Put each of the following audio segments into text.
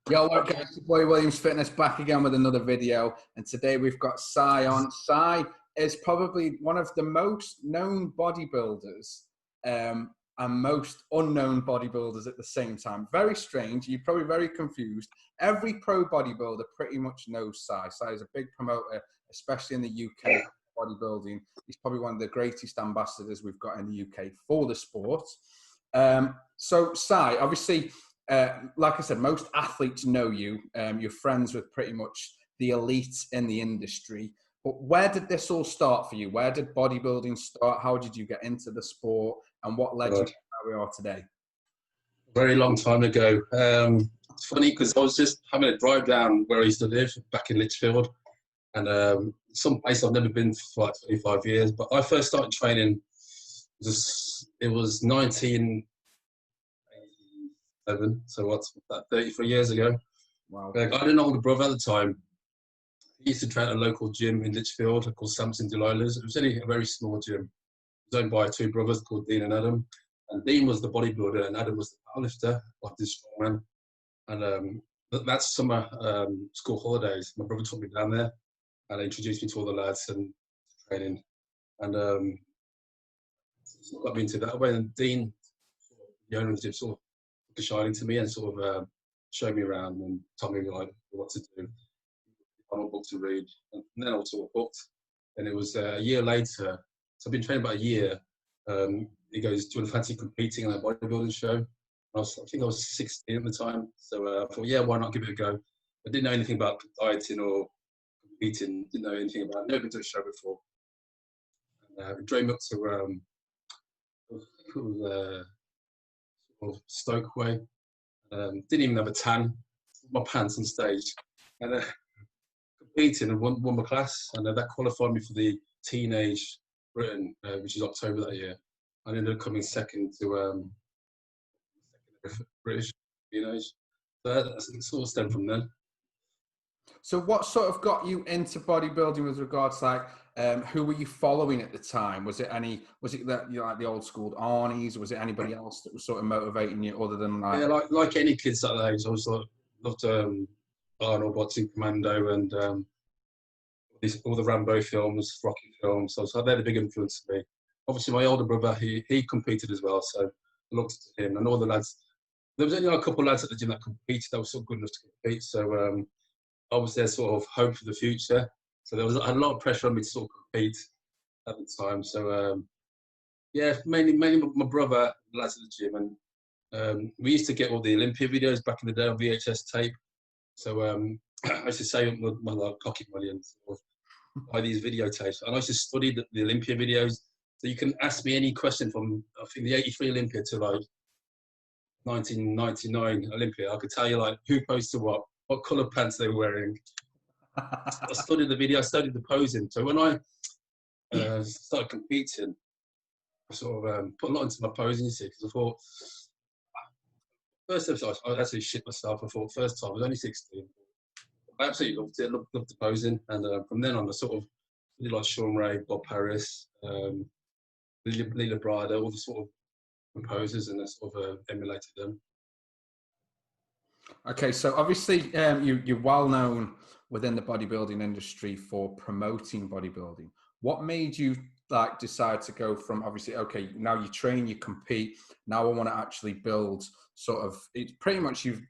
Yo, what guys, it's your boy Williams Fitness back again with another video, and today we've got Sai on. Sai is probably one of the most known bodybuilders and most unknown bodybuilders at the same time. Very strange, you're probably very confused. Every pro bodybuilder pretty much knows Sai. Sai is a big promoter, especially in the UK bodybuilding. He's probably one of the greatest ambassadors we've got in the UK for the sport. So Sai, obviously, like I said, most athletes know you. You're friends with pretty much the elite in the industry. But where did this all start for you? Where did bodybuilding start? How did you get into the sport? And what led you to where we are today? Very long time ago. It's funny because I was just having a drive down where I used to live back in Lichfield. And some place I've never been for like 25 years. But I first started training, it was 1987, so what's that, 33 years ago. Wow. I had an older brother at the time. He used to train at a local gym in Lichfield called Samson Delilah's. It was only a very small gym. It was owned by two brothers called Dean and Adam. And Dean was the bodybuilder and Adam was the powerlifter, like this strongman. And that summer school holidays, my brother took me down there and introduced me to all the lads and training. And got me into that way. And Dean, the owner of the gym, sort of took a shining to me and sort of showed me around and told me like what to do. I'm a book to read, and then I was sort of hooked. And it was a year later, so I've been training about a year. He goes, "Do you want to fancy competing in a bodybuilding show?" I think I was 16 at the time, so I thought, yeah, why not give it a go? I didn't know anything about dieting or competing. Didn't know anything about it. Never been to a show before. And, it drove me up to sort of Stoke way. Didn't even have a tan. My pants on stage, and competing and won my class, and that qualified me for the Teenage Britain, which is October that year. I ended up coming second to British Teenage. So that sort of stemmed from then. So what sort of got you into bodybuilding with regards to like, who were you following at the time? Was it that, you know, like the old school Arnie's? Was it anybody else that was sort of motivating you other than like? Yeah, like any kids that age, I was loved Arnold, Boxing Commando, and all the Rambo films, Rocky films. So they had a big influence on me. Obviously, my older brother, he competed as well, so I looked to him and all the lads. There was only like a couple of lads at the gym that competed. That was sort of good enough to compete. So I was their sort of hope for the future. So I had a lot of pressure on me to sort of compete at the time. So yeah, mainly my brother, the lads at the gym, and we used to get all the Olympia videos back in the day on VHS tape. So I used to save up my like, pocket money and sort of buy these videotapes. And I used to study the Olympia videos. So you can ask me any question from, I think, the 83 Olympia to like 1999 Olympia. I could tell you like who posed to what colour pants they were wearing. I studied the video, I studied the posing. So when I started competing, I sort of put a lot into my posing, you see, because I thought, first episode, I actually shit myself. I thought, first time, I was only 16. I absolutely loved it, loved the posing. And from then on, I sort of really like Sean Ray, Bob Harris, Lee Labrada, all the sort of composers, and I sort of emulated them. Okay, so obviously you're well known within the bodybuilding industry for promoting bodybuilding. What made you like decide to go from, obviously, okay, now you train, you compete, now I want to actually build sort of, it's pretty much you've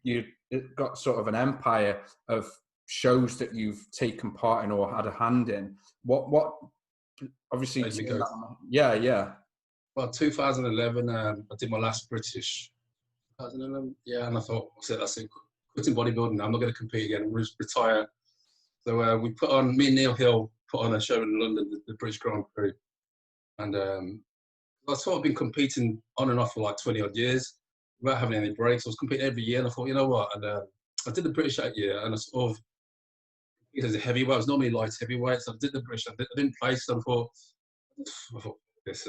got sort of an empire of shows that you've taken part in or had a hand in. What obviously, yeah. Well, 2011, I did my last British. 2011, yeah, and I thought, that's it, quitting bodybuilding now, I'm not going to compete again, retire. So we put on, me and Neil Hill put on a show in London, the British Grand Prix. And I've sort of been competing on and off for like 20 odd years without having any breaks. I was competing every year, and I thought, you know what? And I did the British that year, and I sort of, as a heavyweight, I was normally light heavyweight, so I did the British. I didn't place, so I thought this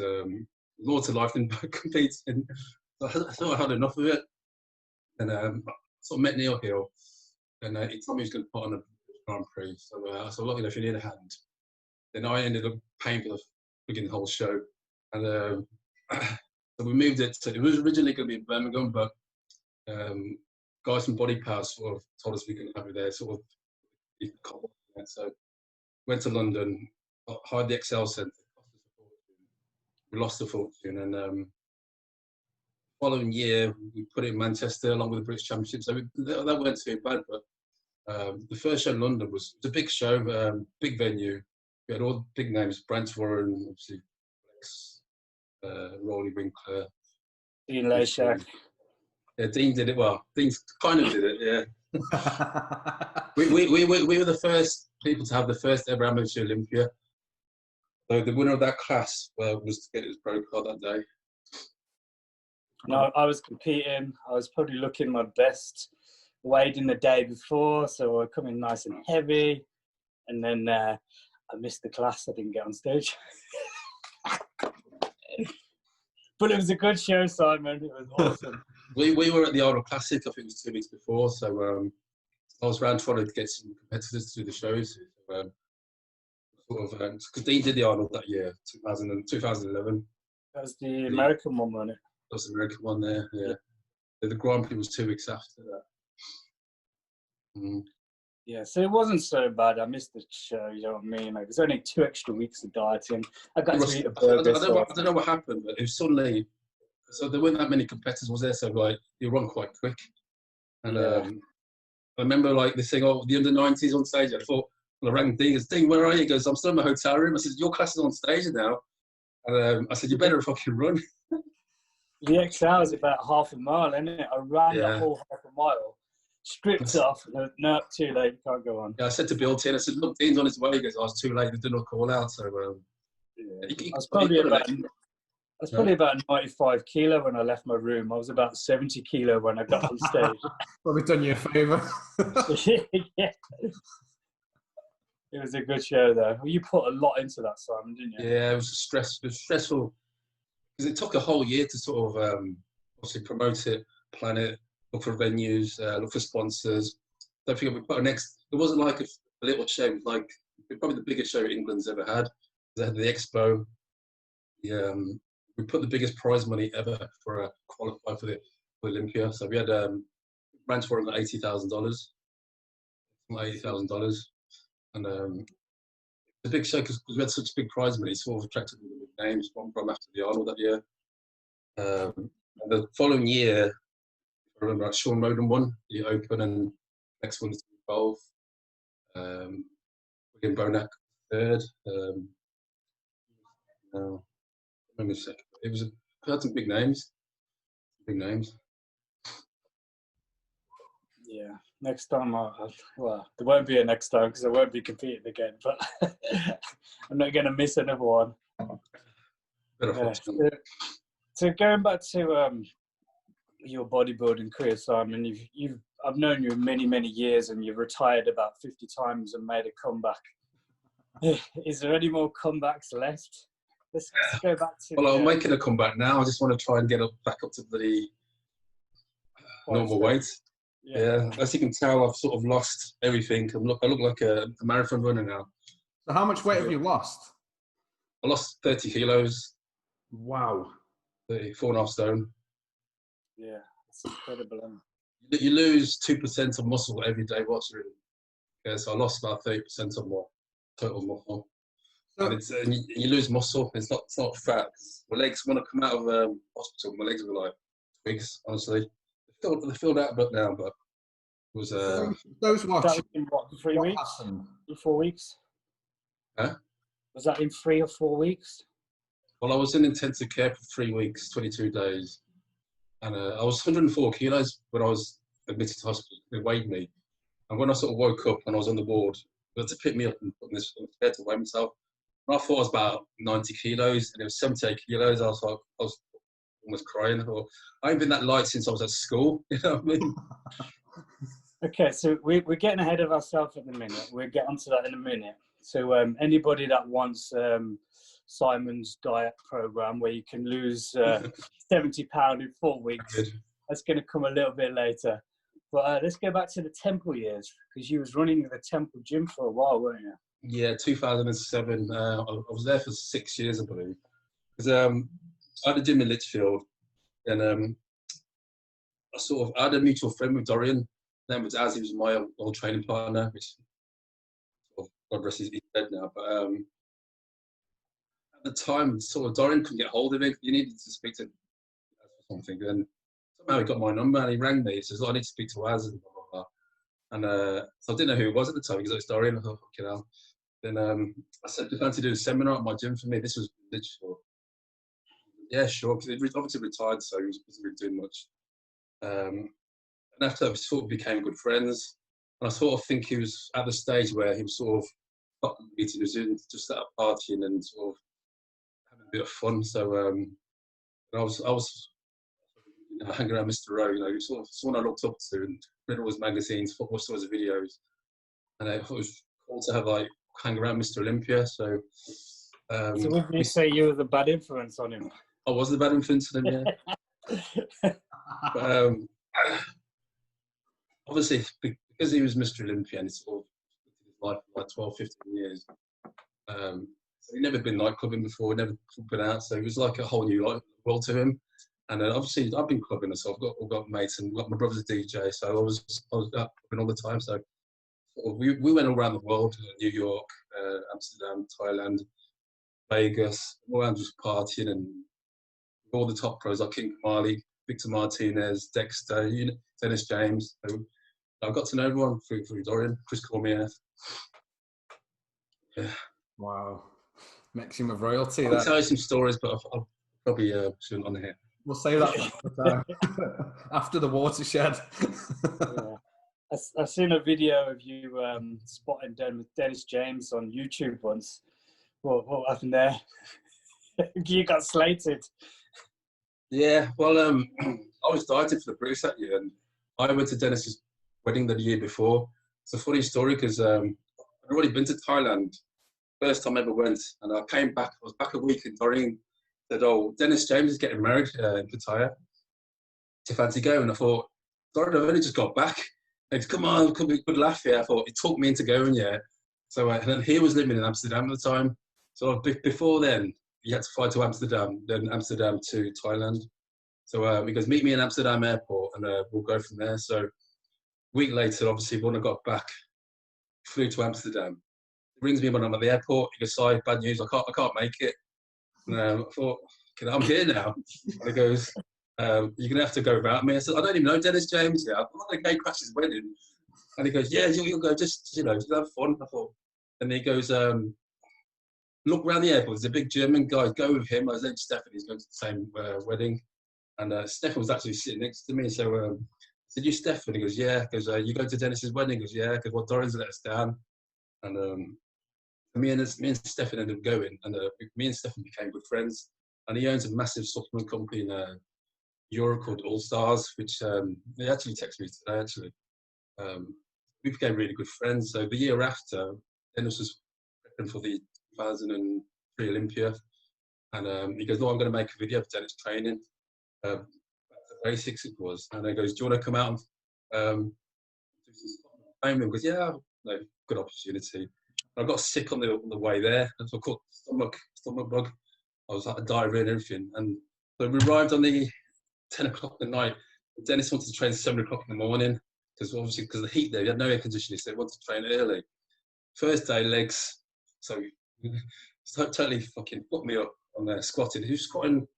more to life than competing. So I thought I had enough of it. And I sort of met Neil Hill, and he told me he was going to put on a Grand Prix. So I said, look, if you need a hand. Then I ended up paying for the beginning whole show. And so we moved it to, it was originally going to be in Birmingham, but guys from Body Power sort of told us we couldn't have it there. Sort of, so went to London, hired the Excel Centre. We lost a fortune, and following year we put it in Manchester along with the British Championship. So that weren't too bad. But the first show in London was a big show, big venue. We had all the big names: Brant Warren, obviously, Rolly Winkler, Dean Lashak. Yeah, Dean did it well. Dean kind of did it, yeah. we were the first people to have the first ever amateur Olympia. So the winner of that class was to get his pro card that day. No, I was competing. I was probably looking my best, weighed in the day before, so I come in nice and heavy. And then I missed the class. I didn't get on stage. But it was a good show, Simon. It was awesome. We were at the Arnold Classic, I think it was 2 weeks before. So I was around trying to get some competitors to do the shows. Because Dean did the Arnold that year, 2011. That was the American one, wasn't it? That was the American one there, yeah. The Grand Prix was 2 weeks after that. Mm. Yeah, so it wasn't so bad. I missed the show, you know what I mean? Like, there's only 2 extra weeks of dieting. I got to eat a burger. I don't know what happened, but it was suddenly, so there weren't that many competitors, was there? So like, you run quite quick. And I remember like this thing, the under-90s on stage. I thought, well, I rang Dean, Dean, where are you? He goes, I'm still in my hotel room. I said, your class is on stage now. And I said, you better fucking run. The XL is about half a mile, isn't it? I ran the whole half a mile, stripped off, and no, too late, you can't go on. Yeah, I said to Bill T, I said, look, Dean's on his way. He goes, I was too late, they did not call out. So I was probably about 95 kilo when I left my room. I was about 70 kilo when I got on stage. Probably done you a favour. Yeah. It was a good show, though. Well, you put a lot into that, Simon, didn't you? Yeah, it was stressful. Because it took a whole year to sort of obviously promote it, plan it, look for venues, look for sponsors. Don't forget, we put our next. It wasn't like a little show. It was like probably the biggest show England's ever had. They had the Expo. We put the biggest prize money ever for qualify for the Olympia. So we had grants for about $80,000, and the big show because we had such big prize money. Sort of attracted the big names from after the Arnold that year. And the following year, I remember Sean Moden won the Open, and next one was 12. William Bonac third. Let me check. It was we had some big names. Big names. Yeah. Next time, well, there won't be a next time because I won't be competing again. But I'm not going to miss another one. So going back to your bodybuilding career, Simon, I've known you many years, and you've retired about 50 times and made a comeback. Is there any more comebacks left? Let's go back to. Well, I'm making a comeback now. I just want to try and get back up to the normal weight. Yeah, as you can tell, I've sort of lost everything. I look like a marathon runner now. So how much weight have you lost? I lost 30 kilos. Wow. 4.5 stone. Yeah, it's incredible. You lose 2% of muscle every day. What's really? Yeah, so I lost about 30% of my total muscle. And you lose muscle. It's not fat. My legs, when I come out of hospital, my legs were like twigs. Honestly, they filled out a bit now, but it was. Those watch. That was in what, 3 weeks? In 4 weeks? Huh? Was that in 3 or 4 weeks? Well, I was in intensive care for 3 weeks, 22 days, and I was 104 kilos when I was admitted to hospital. They weighed me, and when I sort of woke up and I was on the ward, they had to pick me up and put me in this bed to weigh myself. And I thought I was about 90 kilos, and it was 78 kilos. I was almost crying. I thought, I ain't been that light since I was at school. You know what I mean? Okay, so we're getting ahead of ourselves at the minute. We'll get onto that in a minute. So anybody that wants Simon's diet program where you can lose 70 pounds in 4 weeks, that's going to come a little bit later. But let's go back to the Temple years, because you was running the Temple gym for a while, weren't you? Yeah, 2007. I was there for 6 years, I believe. Because I had a gym in Lichfield, and I I had a mutual friend with Dorian. Name was Az. He was my old training partner, which God rest his dead now. But at the time, sort of Dorian couldn't get hold of him. He needed to speak to Az or something. Then somehow he got my number and he rang me. He says, "I need to speak to Az," and blah blah blah. And so I didn't know who it was at the time because it was Dorian. I thought, "Fucking hell." Then I said, "Do you fancy doing a seminar at my gym for me?" This was literally, yeah, sure. Because he obviously retired, so he wasn't really doing much. And after that, we sort of became good friends. And I sort of think he was at the stage where he was sort of not meeting us in, just out partying and sort of having a bit of fun. So I was hanging around Mr. Rowe, sort of someone I looked up to and read all his magazines, football stores, videos. And I thought it was cool to have hang around Mr. Olympia. So would you say you were the bad influence on him? I was the bad influence on him, yeah. But obviously, because he was Mr. Olympia and he sort of lived his life for 12, 15 years, so he'd never been nightclubbing before, never been out, so it was like a whole new world to him. And obviously, I've been clubbing, so I've got mates, and my brother's a DJ, so I was out clubbing all the time. So we went all around the world: New York, Amsterdam, Thailand, Vegas, all around just partying, and all the top pros like King Kamali, Victor Martinez, Dexter, Dennis James. So I got to know everyone through Dorian, Chris Cormier. Yeah. Wow. Mixing with royalty. I'll tell you some stories, but I'll probably shouldn't on here. We'll save that for another time. After the watershed. Yeah. I've seen a video of you spotting Dennis James on YouTube once. What happened there? You got slated. Yeah, well, I was dieting for the British that year, and I went to Dennis's wedding the year before. It's a funny story because I'd already been to Thailand, first time I ever went, and I came back. I was back a week, and Dorian said, "Oh, Dennis James is getting married in Pattaya. Do you fancy going?" And I thought, Dorian, I've only just got back. And he said, "Come on, come be good laugh here." I thought he talked me into going, yeah. So and then he was living in Amsterdam at the time. So before then, you had to fly to Amsterdam, then Amsterdam to Thailand. So he goes, "Meet me in Amsterdam airport and we'll go from there." So a week later, obviously, when I got back, flew to Amsterdam. He rings me when I'm at the airport. He goes, "Sorry, bad news, I can't make it." And I thought, "Okay, I'm here now." And he goes, "You're going to have to go without me." I said, "I don't even know Dennis James yet. I'm not going to go crash his wedding." And he goes, "Yeah, you'll go, just have fun." I thought, and he goes, "Look around the airport, there's a big German guy, go with him." I was like, "Stefan, he's going to the same wedding." And Stefan was actually sitting next to me. So I said, "You Stefan?" He goes, "Yeah." He goes, "You go to Dennis's wedding?" He goes, "Yeah." Because well, Dorian's let us down. And me and Stefan ended up going. And me and Stefan became good friends. And he owns a massive supplement company in Europe called All Stars, which he actually texted me today, actually. We became really good friends. So the year after, Dennis was prepping for the 2003 Olympia. And he goes, "No, I'm going to make a video of Dennis training. Back to basics it was." And he goes, "Do you want to come out and do some training?" He goes, "Yeah, no, good opportunity." I got sick on the way there. I caught stomach bug. I was like diarrhea and everything. And so we arrived on the 10 o'clock at night. Dennis wanted to train 7 o'clock in the morning because obviously because of the heat there, he had no air conditioning, so he wanted to train early. First day legs, so totally fucking put me up on there squatting. He was front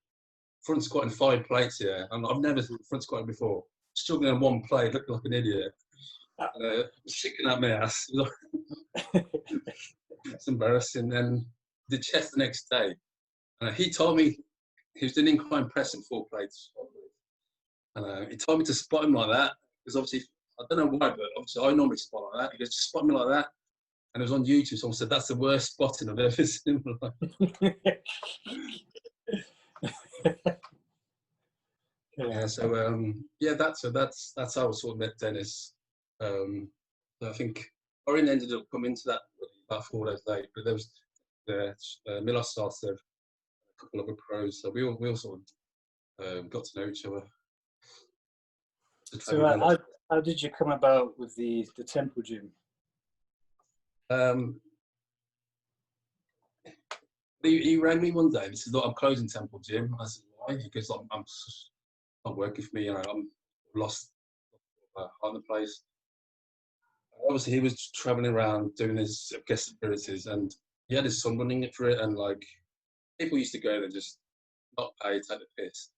squatting 5 plates here, and I've never front squatted before. Struggling on 1 plate, looked like an idiot. Shaking out my ass. It's embarrassing. Then the chest the next day. He told me he was doing incline press in 4 plates. And he told me to spot him like that because obviously I don't know why, but obviously I normally spot like that. He goes, "Just spot me like that." And it was on YouTube. Someone said that's the worst spotting I've ever seen. Yeah. So yeah, that's how I sort of met Dennis. I think Orin ended up coming to that about 4 days late, but there was Milos started there, a couple of other pros, so we all sort of got to know each other. So how did you come about with the Temple Gym? He rang me one day and he said, "Look, I'm closing Temple Gym." I said, "Why?" He goes, "I'm not working for me, I'm lost heart in the place. Obviously, he was traveling around doing his guest appearances, and he had his son running it for it. And like people used to go there just not pay, take the piss.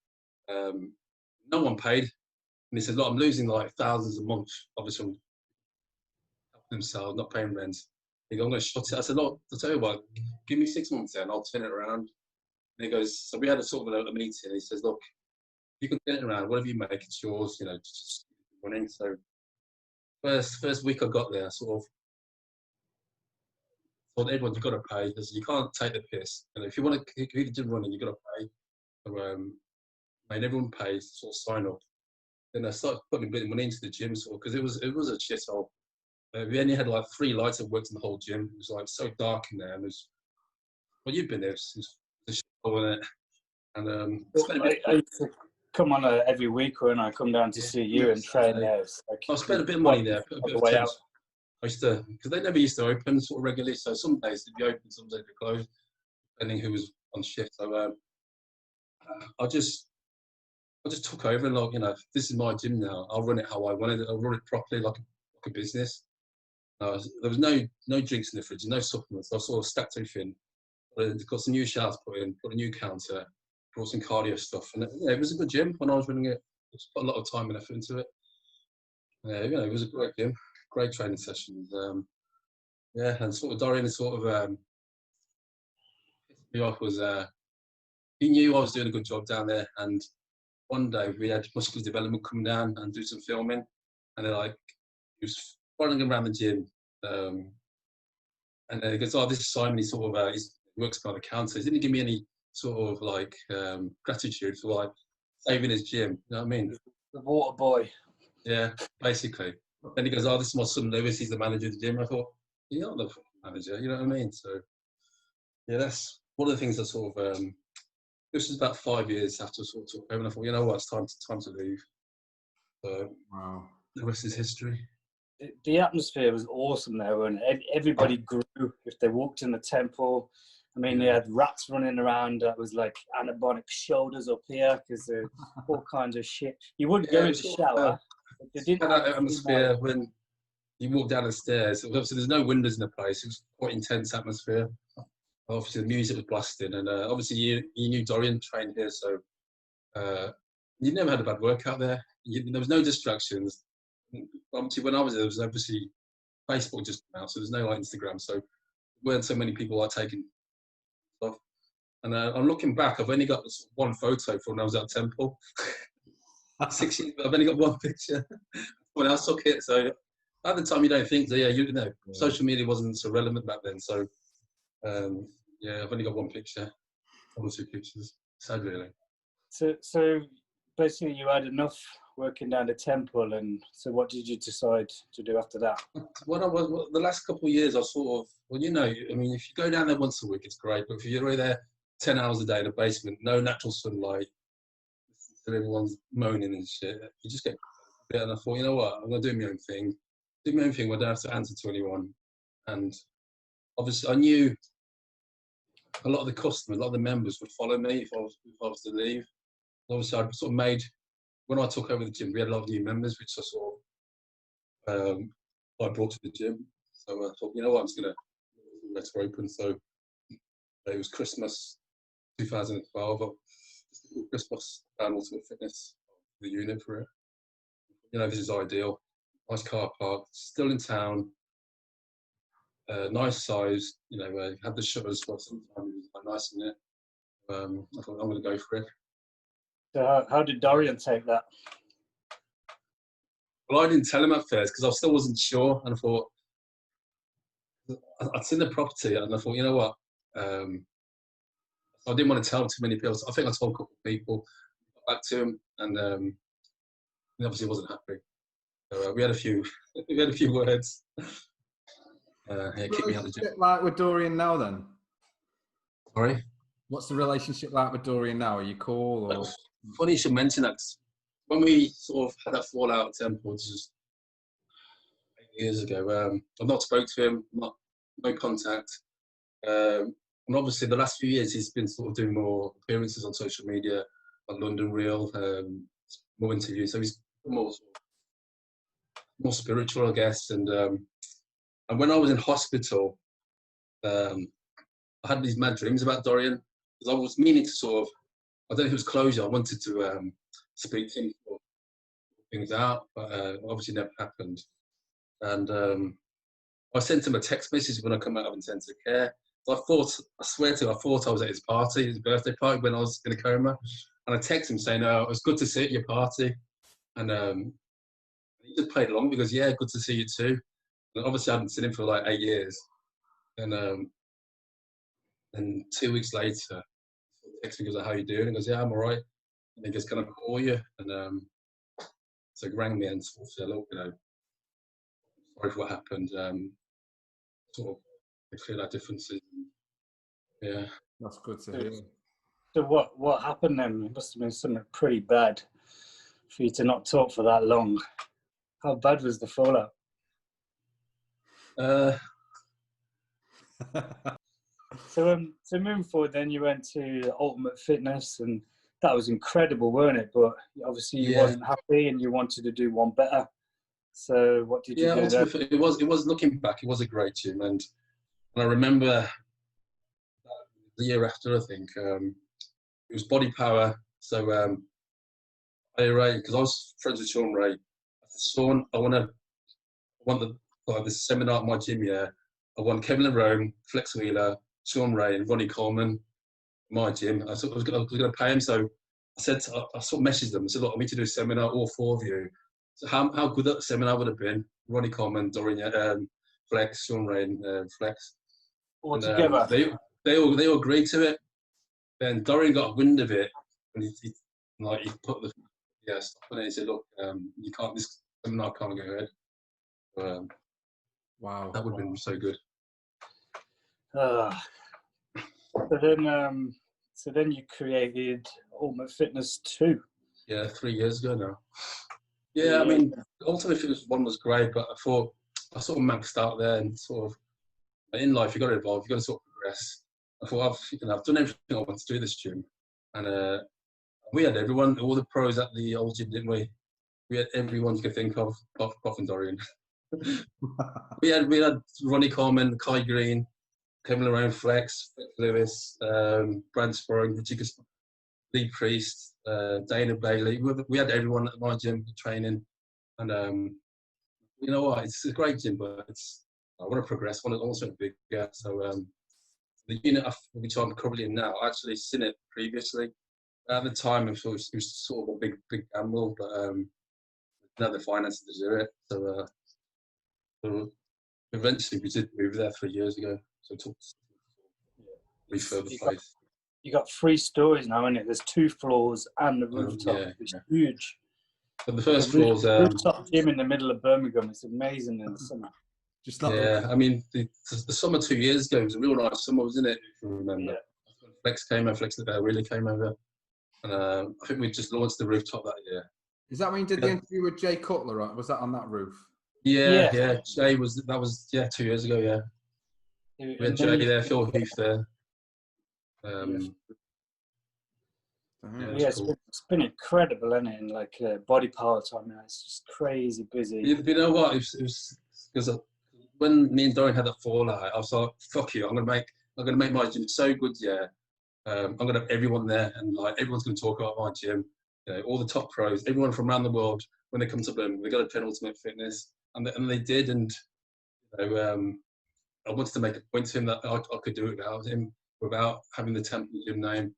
No one paid, and he said, "Look, I'm losing like thousands a month, obviously, from helping themselves, not paying rent. He goes, I'm going to shut it." I said, "Look, I'll tell you what, give me 6 months then, I'll turn it around." And he goes, so we had a sort of a meeting. And he says, "Look, you can turn it around. Whatever you make, it's yours. You know, just keep running." So first week I got there, I sort of told everyone, "You've got to pay. You can't take the piss. And if you want to keep running, you've got to pay." So made everyone pay, sort of sign up. Then I started putting a bit of money into the gym, sort of, because it was a shithole. We only had like 3 lights that worked in the whole gym. It was like so dark in there. And well, you've been there. It's a shithole in it. And I used to come on every week when I come down to see you and train there. Like, I spent a bit of money there, put a bit of time. I used to, because they never used to open sort of regularly. So some days they'd be open, some days they'd be closed, depending who was on shift. So I just took over and, like, you know, this is my gym now. I'll run it how I wanted it. I'll run it properly, like a business. There was no drinks in the fridge, no supplements. I sort of stacked everything. Got some new showers put in, got a new counter, brought some cardio stuff, and it was a good gym when I was running it. I put a lot of time and effort into it. You know, it was a great gym, great training sessions. And sort of Dorian sort of pissed me off was he knew I was doing a good job down there, and one day we had muscular development come down and do some filming, and they're like, he was running around the gym, and he goes, "Oh, this is Simon. He sort of he works by the counter. He didn't give me any sort of like gratitude for like saving his gym." You know what I mean? The water boy. Yeah, basically. Then he goes, "Oh, this is my son Lewis. He's the manager of the gym." I thought, "You're not the manager." You know what I mean? So yeah, that's one of the things that sort of. This was about 5 years after sort of took over, and I thought, you know what, it's time to leave. So wow. The rest is history. The atmosphere was awesome there, and everybody grew if they walked in the temple. I mean, they had rats running around that was like anabolic shoulders up here because there's all kinds of shit. You wouldn't go into the shower. They didn't have that atmosphere when you walk down the stairs. Obviously, there's no windows in the place. It was quite intense atmosphere. Obviously, the music was blasting, and obviously, you knew Dorian trained here, so you never had a bad workout there. There was no distractions. Obviously, when I was there was obviously Facebook just came out, so there's no like Instagram, so there weren't so many people like taking stuff. And I'm looking back, I've only got one photo from when I was at Temple. 6 years, I've only got one picture. When else took it, so at the time you don't think so. Yeah, you know, social media wasn't so relevant back then, so. I've only got one picture, 1 or 2 pictures. Sad, really. So basically, you had enough working down the temple, and so what did you decide to do after that? The last couple of years, I sort of, well, you know, I mean, if you go down there once a week, it's great, but if you're really there 10 hours a day in a basement, no natural sunlight, everyone's moaning and shit, you just get a bit. And I thought, you know what, I'm going to do my own thing. Do my own thing where I don't have to answer to anyone. And obviously, I knew a lot of the customers, a lot of the members would follow me if I was to leave. Obviously, I sort of made, when I took over the gym, we had a lot of new members, which I sort of, I brought to the gym. So I thought, you know what, I'm just going to let it open. So it was Christmas 2012. Christmas and Ultimate Fitness, the unit for it. You know, this is ideal. Nice car park, still in town. Nice size, you know, had the shutters for sometimes it was quite nice in it. I thought I'm going to go for it. So how did Dorian take that? Well, I didn't tell him at first because I still wasn't sure, and I thought I'd seen the property, and I thought, you know what, I didn't want to tell too many people. So I think I told a couple of people, got back to him, and he obviously wasn't happy. So we had a few words. Kick me out the gym. Like with Dorian now, then? Sorry. What's the relationship like with Dorian now? Are you cool? Or? Funny you should mention that. When we sort of had that fallout at Temple, just 8 years ago, I've not spoke to him, no contact. And obviously, the last few years, he's been sort of doing more appearances on social media, like London Reel, more interviews. So he's more spiritual, I guess. And when I was in hospital, I had these mad dreams about Dorian, because I was meaning to sort of, I don't know if it was closure. I wanted to speak to him, sort of things out, but obviously never happened. And I sent him a text message when I come out of intensive care. So I swear to you, I thought I was at his party, his birthday party, when I was in a coma. And I texted him saying, "Oh, it was good to see you at your party." And he just played along because, yeah, good to see you too. And obviously, I hadn't seen him for like 8 years. And 2 weeks later, he texts me, goes, "How you doing?" He goes, "Yeah, I'm all right." And he goes, "Can I call you?" And so he rang me and sort of said, "Look, sorry for what happened. Sort of, I feel that differences." Yeah. That's good to hear. So what happened then? It must have been something pretty bad for you to not talk for that long. How bad was the fallout? So moving forward, then you went to Ultimate Fitness, and that was incredible, weren't it? But obviously you wasn't happy, and you wanted to do one better. So what did you do there? It was looking back, it was a great gym, and I remember the year after, I think it was Body Power. So because I was friends with Sean Ray. I said, "Sean, I want this seminar at my gym here. I want Kevin Larone, Flex Wheeler, Sean Ray, and Ronnie Coleman, my gym." I was going to pay him, so I sort of messaged them. I said, "Look, I need to do a seminar, all 4 of you." So how good that seminar would have been? Ronnie Coleman, Dorian, Flex, Sean Ray, and Flex. All together. They all agreed to it. Then Dorian got wind of it, and he put the stuff on it. He said, "Look, you can't. This seminar can't go ahead." Wow, that would have been so good. So then you created Ultimate Fitness 2. Yeah, 3 years ago now. Yeah, I mean, Ultimate Fitness 1 was great, but I thought I sort of maxed out there, and sort of in life you got to evolve, you got to sort of progress. I thought I've done everything I want to do this gym, and we had everyone, all the pros at the old gym, didn't we? We had everyone you could think of, apart from Dorian. we had Ronnie Coleman, Kai Green, Kevin Larone, Flex Lewis, Brad Sporring, Lee Priest, Dana Bailey. We had everyone at my gym training, and you know what? It's a great gym, but I want to progress. I want to also be bigger. So the unit which I'm currently in now, I actually seen it previously. At the time, it was sort of a big gamble, but now the finances to do it. So eventually we did move there 3 years ago. So it took refurb the place. You got 3 stories now, isn't it? There's 2 floors and the rooftop. It's huge. But the first floor's rooftop gym in the middle of Birmingham. It's amazing in the summer. I mean, the summer 2 years ago was a real nice summer, wasn't it? If you remember. Yeah. Flex really came over. And I think we just launched the rooftop that year. Is that when you did the interview with Jay Cutler? Or was that on that roof? Yeah. Jay was 2 years ago. Yeah. We had Jay there, Phil Heath there. It's been incredible, isn't it? In like Body Power time, it's just crazy busy. You know what? It was because when me and Dorian had that fallout, I was like, "Fuck you! I'm gonna make my gym so good, yeah. I'm gonna have everyone there, and like everyone's gonna talk about my gym. All the top pros, everyone from around the world, when they come to Birmingham, they got to train Ultimate Fitness, and they did. And I wanted to make a point to him that I could do it without him, without having the Temple gym name.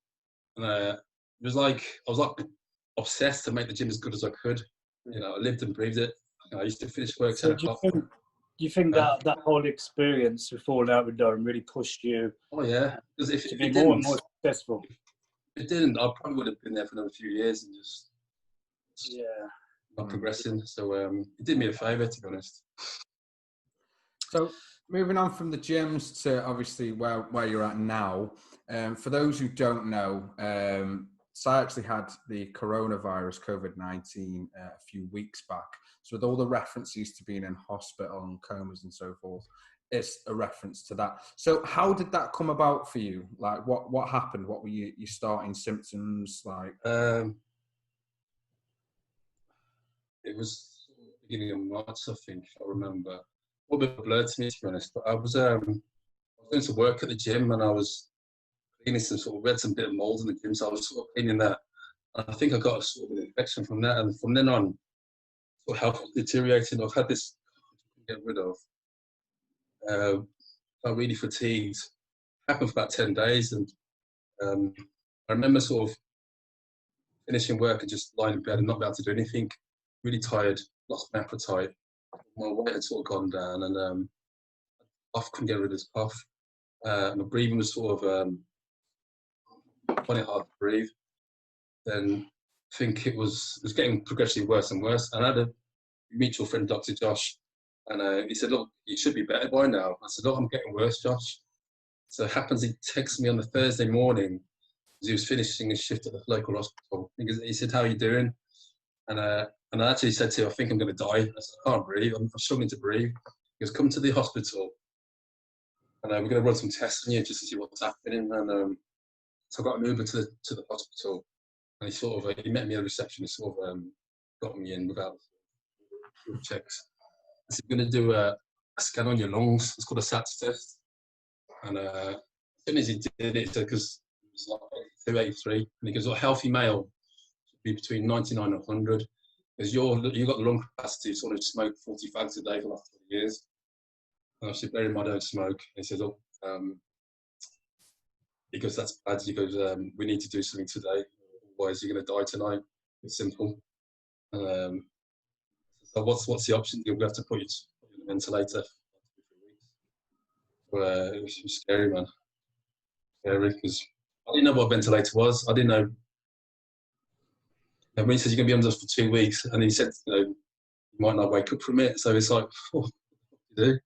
And it was like I was like obsessed to make the gym as good as I could. I lived and breathed it. I used to finish work 10 o'clock. Do you think that whole experience of falling out with Dorian really pushed you? Oh yeah, because if to be more and more successful. If it didn't, I probably would have been there for another few years and just not progressing. So it did me a favour, to be honest. So moving on from the gyms to obviously where you're at now. For those who don't know, Si actually had the coronavirus, COVID-19, a few weeks back. So with all the references to being in hospital and comas and so forth, it's a reference to that. So how did that come about for you? Like what happened? What were your starting symptoms like? was beginning of March, I think, if I remember. A bit blurred to me, to be honest. But I was going to work at the gym, and I was cleaning some sort of, we had some bit of mold in the gym, so I was sort of cleaning that. And I think I got a sort of an infection from that, and from then on, sort of health deteriorating. I've had this to get rid of. Felt really fatigued. Happened for about 10 days, and I remember sort of finishing work and just lying in bed and not be able to do anything. Really tired, lost my appetite. My weight had sort of gone down, and I couldn't get rid of this cough. My breathing was sort of finding it hard to breathe. Then I think it was getting progressively worse and worse. And I had a mutual friend, Dr. Josh, and he said, "Look, you should be better by now." I said, "Look, I'm getting worse, Josh." So it happens he texted me on the Thursday morning as he was finishing his shift at the local hospital. He said, "How are you doing?" And I actually said to him, "I think I'm going to die." I said, "I can't breathe. I'm struggling to breathe." He goes, "Come to the hospital, and we're going to run some tests on you just to see what's happening." And so I got an Uber to the hospital, and he met me at the reception. He sort of got me in without checks. He said, "We're going to do a scan on your lungs. It's called a SATS test." And as soon as he did it, because it was like 283, and he goes, "A healthy male should be between 99 and 100, because you've got the lung capacity to sort of smoke 40 fags a day for the last 20 years." And I said, "Bear in mind, I don't smoke." And he said, "Oh, he goes, that's bad." He goes, "We need to do something today, otherwise you're going to die tonight. It's simple." So what's the option? We have to put you on a ventilator. It was scary, man. Scary, because I didn't know what a ventilator was. I didn't know. And when he said you're going to be under for 2 weeks, and he said, you might not wake up from it. So it's like, what do you do?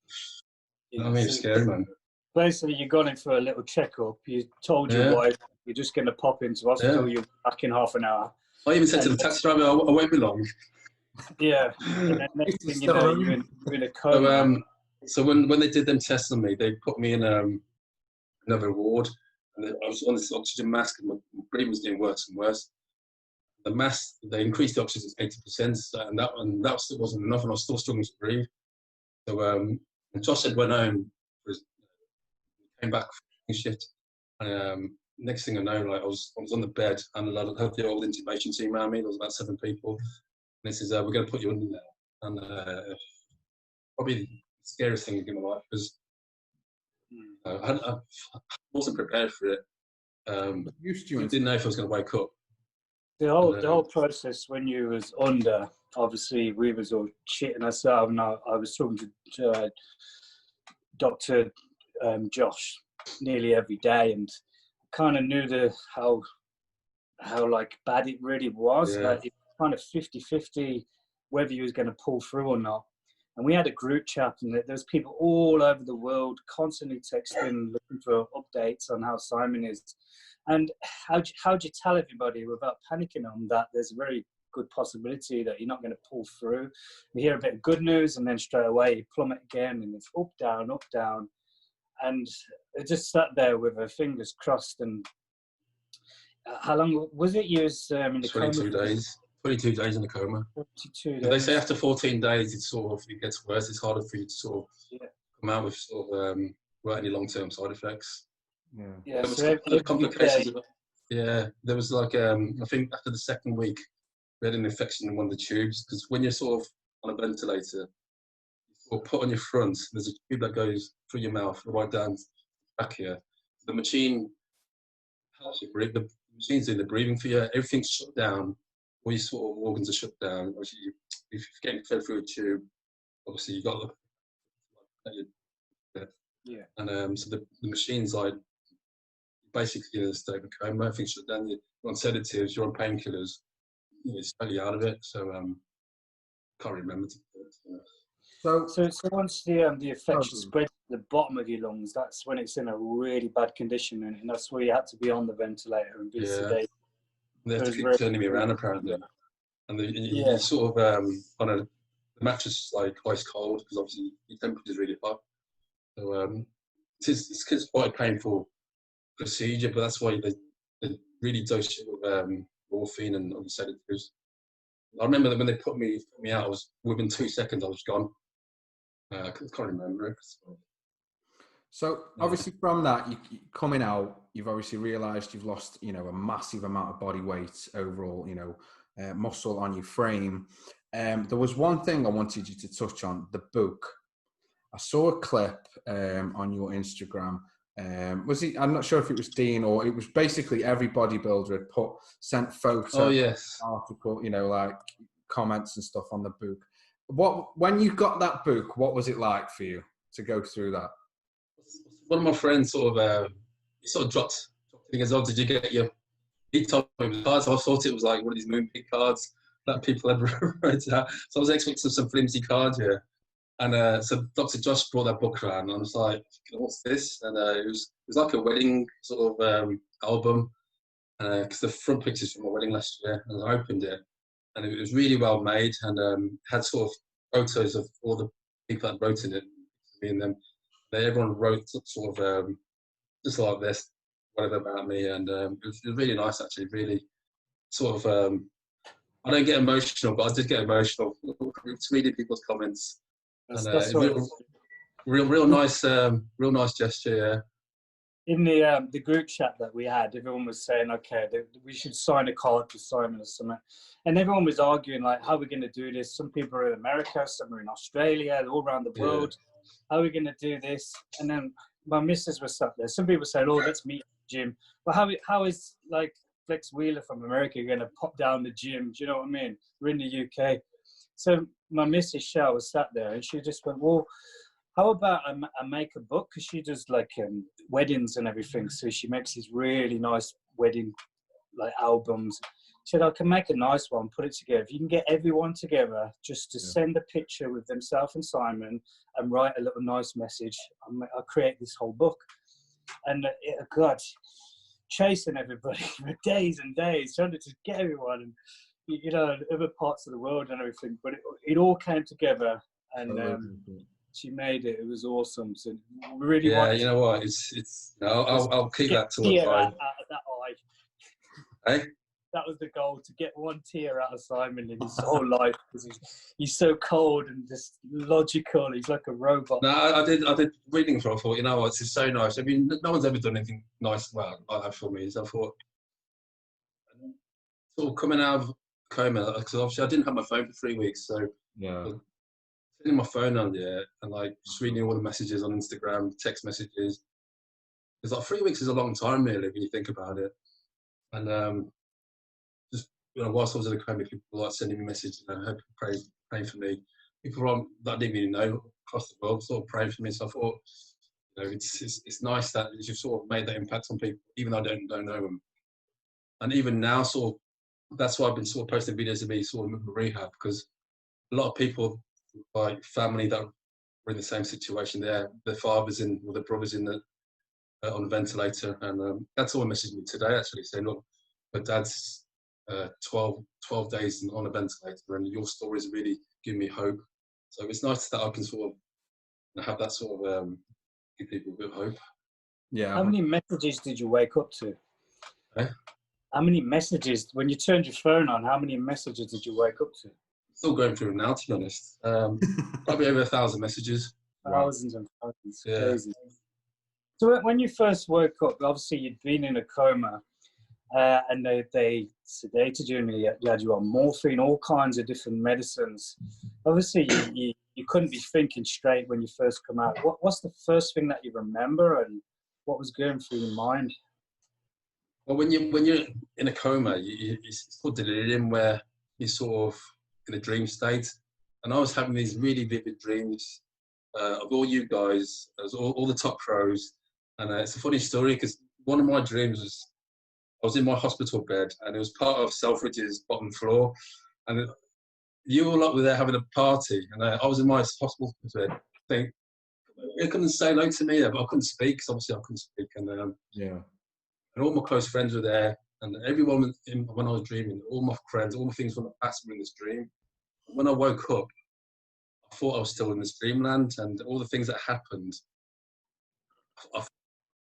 Yeah, I mean, it's scary, man. Basically, you got in for a little checkup. You told your wife you're just going to pop into hospital. You're back in half an hour. I even said to the taxi driver, "I won't be long." Yeah, and then next thing you know, you're in a coma. So when they did them tests on me, they put me in another ward, and I was on this oxygen mask, and my breathing was getting worse and worse. The mask, they increased the oxygen to 80%, and that still wasn't enough, and I was still struggling to breathe. So and Josh had went home, came back from his shift, and next thing I know, like I was on the bed, and I had the old intubation team around me. There was about 7 people, and they said, "We're going to put you under there." And probably the scariest thing in my life, because I wasn't prepared for it. I didn't know if I was going to wake up. The whole process when you was under, obviously we was all shitting ourselves, and I was talking to Dr. Josh nearly every day, and kind of knew how like bad it really was. Yeah. Like, it was kind of 50-50 whether you was going to pull through or not. And we had a group chat, and there's people all over the world constantly texting, looking for updates on how Simon is. And how do you tell everybody without panicking on that there's a very good possibility that you're not going to pull through? You hear a bit of good news, and then straight away you plummet again, and it's up, down. And I just sat there with her fingers crossed. And how long was it? You was in the 22 coma? days. 22 days in the coma. 22 days. They say after 14 days, it gets worse. It's harder for you to sort of come out with without any long-term side effects. Yeah. There was So complications. There was like I think after the second week, we had an infection in one of the tubes, because when you're sort of on a ventilator, or put on your front, there's a tube that goes through your mouth right down back here. The machine helps you breathe. The machine's doing the breathing for you. Everything's shut down. All your sort of organs are shut down. Obviously, if you're getting fed through a tube, obviously you've got and so the machine's like basically in a state of coma. Everything's shut down. You're on sedatives. You're on painkillers. It's totally out of it. So can't remember. So once the infection spread to the bottom of your lungs, that's when it's in a really bad condition, and that's where you had to be on the ventilator and be sedated. They have to keep turning me around, apparently. And you sort of the mattress is like ice cold, because obviously your temperature is really hot. So it's quite a painful procedure, but that's why they really dose you with morphine and other sedatives. I remember that when they put me out, I was within 2 seconds I was gone. I can't remember it. So obviously from that, you coming out, you've obviously realised you've lost, you know, a massive amount of body weight overall, you know, muscle on your frame. There was one thing I wanted you to touch on, the book. I saw a clip on your Instagram. Was it? I'm not sure if it was Dean or it was basically every bodybuilder had sent photos, Oh yes, article, you know, like comments and stuff on the book. When you got that book, what was it like for you to go through that? one of my friends he sort of dropped things. Oh, did you get your? He told me it was cards. I thought it was like one of these Moonpig cards that people had wrote out. So I was expecting some flimsy cards here. And so Dr. Josh brought that book around, and I was like, "What's this?" And it was like a wedding sort of album, because the front pictures from my wedding last year. And I opened it, and it was really well made, and had sort of photos of all the people that wrote in it, me and them. Everyone wrote sort of just like this, whatever about me, and it was really nice actually. Really sort of. I don't get emotional, but I did get emotional reading people's comments. That's real nice gesture. Yeah. In the group chat that we had, everyone was saying, okay, we should sign a card to Simon or something, and everyone was arguing like, how are we going to do this? Some people are in America, some are in Australia, all around the world. How are we going to do this? And then my missus was sat there. Some people said, oh, let's meet at the gym. But how is like Flex Wheeler from America going to pop down the gym? Do you know what I mean? We're in the UK. So my missus Shell was sat there, and she just went, well, how about I make a book? Because she does like weddings and everything. So she makes these really nice wedding like albums. She said, I can make a nice one, put it together. If you can get everyone together just to send a picture with themselves and Simon and write a little nice message, I'll create this whole book. And God, chasing everybody for days and days, trying to just get everyone, and you know, other parts of the world and everything. But it all came together, and she made it. It was awesome. So really, you know what? It's. I'll keep that to a out of that eye. Hey. That was the goal, to get one tear out of Simon in his whole life, because he's so cold and just logical. He's like a robot. No, I did reading for. I thought, you know what, this is so nice. I mean, no one's ever done anything nice like that for me. So I thought, sort of coming out of coma, because obviously I didn't have my phone for 3 weeks, so putting my phone on there and like just reading all the messages on Instagram, text messages. It's like 3 weeks is a long time, really, when you think about it. And just, you know, whilst I was in a coma, people were like sending me messages, you know, hope you praying for me. People that I didn't even know across the world sort of praying for me. So I thought, you know, it's nice that you've sort of made that impact on people, even though I don't know them. And even now, sort of, that's why I've been sort of posting videos of me sort of in rehab, because a lot of people, like family that were in the same situation, their fathers or their brothers on the ventilator, and that's all messaged me today actually, saying, look, my dad's 12 days on a ventilator, and your stories really give me hope. So it's nice that I can sort of have that sort of give people a bit of hope. Yeah. How many messages did you wake up to? Eh? How many messages, when you turned your phone on, how many messages did you wake up to? Still going through them now, to be honest. Probably over 1,000 messages. Thousands and thousands. Yeah. Crazy. So when you first woke up, obviously you'd been in a coma, and they sedated you, and you had you on morphine, all kinds of different medicines. Obviously you couldn't be thinking straight when you first come out. What's the first thing that you remember, and what was going through your mind? Well, when you're in a coma, it's called delirium, where you're sort of in a dream state. And I was having these really vivid dreams of all you guys, as all the top pros. And it's a funny story, because one of my dreams was I was in my hospital bed, and it was part of Selfridge's bottom floor, and you all up were there having a party, and I was in my hospital bed. They couldn't say hello to me, but I couldn't speak, because obviously I couldn't speak, and all my close friends were there, and everyone when I was dreaming, all my friends, all the things from the past were in this dream. When I woke up, I thought I was still in this dreamland, and all the things that happened, I